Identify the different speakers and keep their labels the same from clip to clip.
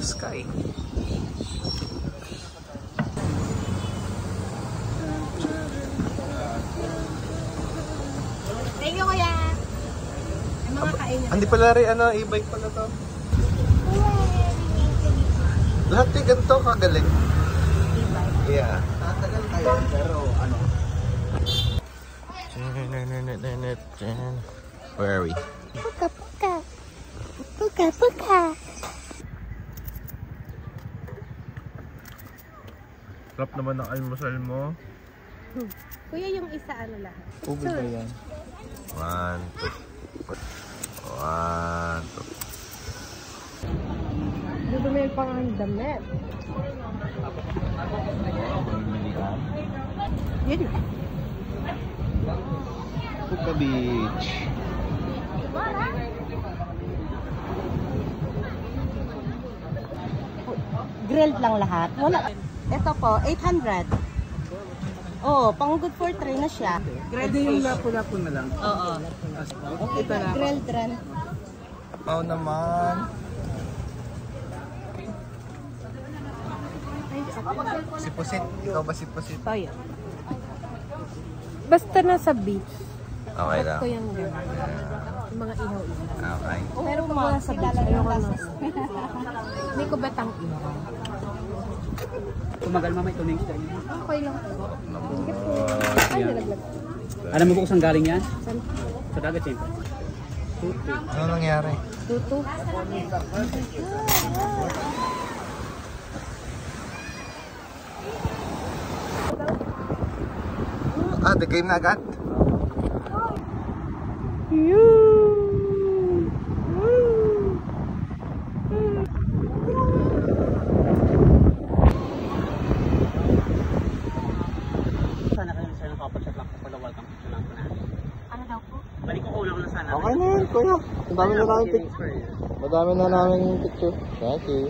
Speaker 1: blue sky.
Speaker 2: Thank you, kuya. Yung mga kain.
Speaker 1: Hindi pala rin e-bike pala to. Lahat yung ganito kagaling. E-bike? Yeah. Tatagal kayo, pero ano? Where are we?
Speaker 2: Puka, puka. Puka, puka.
Speaker 1: Sarap naman ang almusal mo.
Speaker 2: Kuya, yung isa ano lahat?
Speaker 1: Ubi ba yan? 1, 2. 1, 2.
Speaker 2: Dito may pang damit. Yun.
Speaker 1: Puka Beach.
Speaker 2: Grilled lang lahat. Wala. Ito po, 800. Oh, pang good for tray na siya.
Speaker 3: Grilled yung lapo-lapo na lang.
Speaker 2: Oo.
Speaker 3: Okay, ito na.
Speaker 2: Grilled rin.
Speaker 1: Oo naman. Si Pusit. Ikaw ba si Pusit?
Speaker 2: Tayo. Basta nasa beach.
Speaker 1: Okay lang.
Speaker 2: Ito yung gano'n. Yung mga ihaw-ihaw.
Speaker 1: Okay.
Speaker 2: Pero pag nasa beach, ayoko na. Hindi ko batang ihaw.
Speaker 3: Tumagal mamay ito na yung style.
Speaker 2: Okay lang po. Sige po. Ay, nalaglag.
Speaker 3: Alam mo kung saan galing yan?
Speaker 2: Saan?
Speaker 3: Sa dagat siyempre.
Speaker 1: Ano nangyari?
Speaker 2: Tutu.
Speaker 1: The game na agad?
Speaker 3: Sana kayo sa nakapag-chat lang pala welcome to lang po na.
Speaker 2: Ano daw po?
Speaker 3: Balik ko kulang na sana.
Speaker 1: Okay na yun, kuya. Madami na namin picture. Madami na namin picture. Thank you.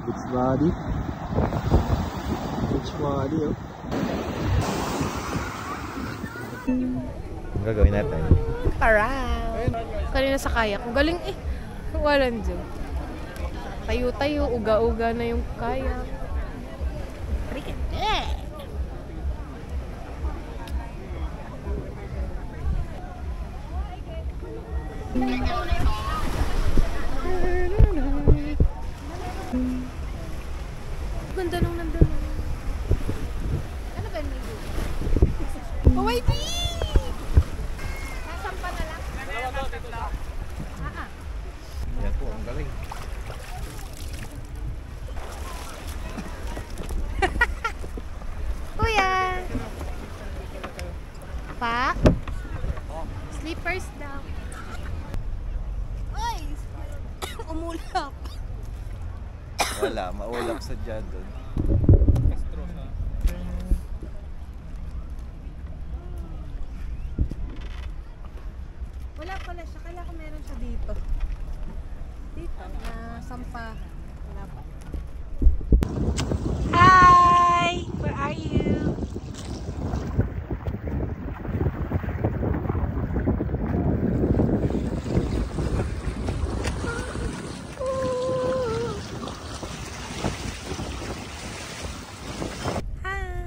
Speaker 1: Beach body. Beach body, oh. Ang gagawin natin?
Speaker 2: Around. Kanina sa kayak. Ang galing eh. Walang dyan. Tayo-tayo. Uga-uga na yung kayak. Cricket. Eh! Ganda nung nandun. Ano ba yung may view? Oh, my God! Nasampa na lang?
Speaker 1: Yan po, ang galing.
Speaker 2: Kuya! Pa? Slippers daw. Ay! Umulap.
Speaker 1: Wala, maulap sa dyan doon.
Speaker 2: Wala pala siya. Kala ko meron siya dito. Dito, na sampa. Wala pa. Hi! Where are you?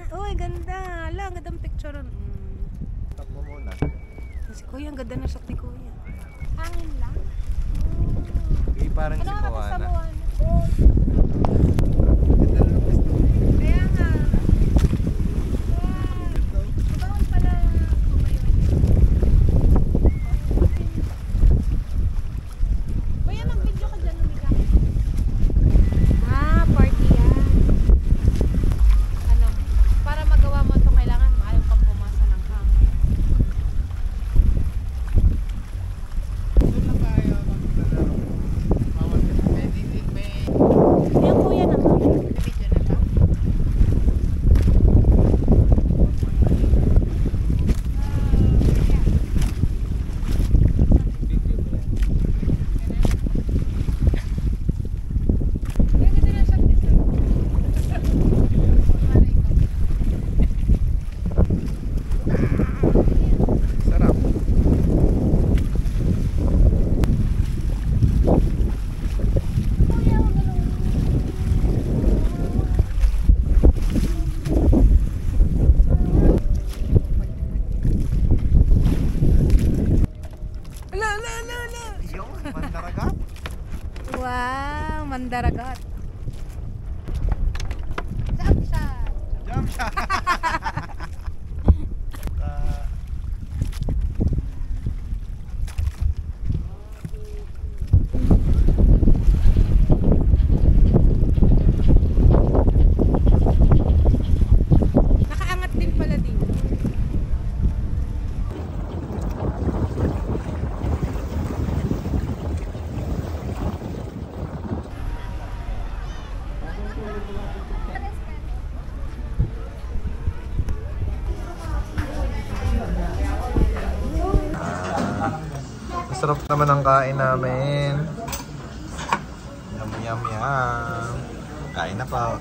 Speaker 2: Uy, ganda. Ala, ang gandang picture.
Speaker 1: Stop mo muna.
Speaker 2: Si Kuya, ang ganda na shot ni Kuya. Hangin lang.
Speaker 1: Okay, parang si
Speaker 2: Ano ka
Speaker 1: Moana.
Speaker 2: sa Moana? Kaya nga. Bawal pala kumayon. Kuya, mag-video ka dyan. Party yan. Ano? Para magawa mo ito, kailangan ayaw kang pumasa ng hangin. Ayan, Kuya naman. mandaragat. Jump shot!
Speaker 1: Jump shot!
Speaker 2: Nakaangat din pala dito.
Speaker 1: Masarap naman ang kain namin. Yum, yum, yum. Kain na pa.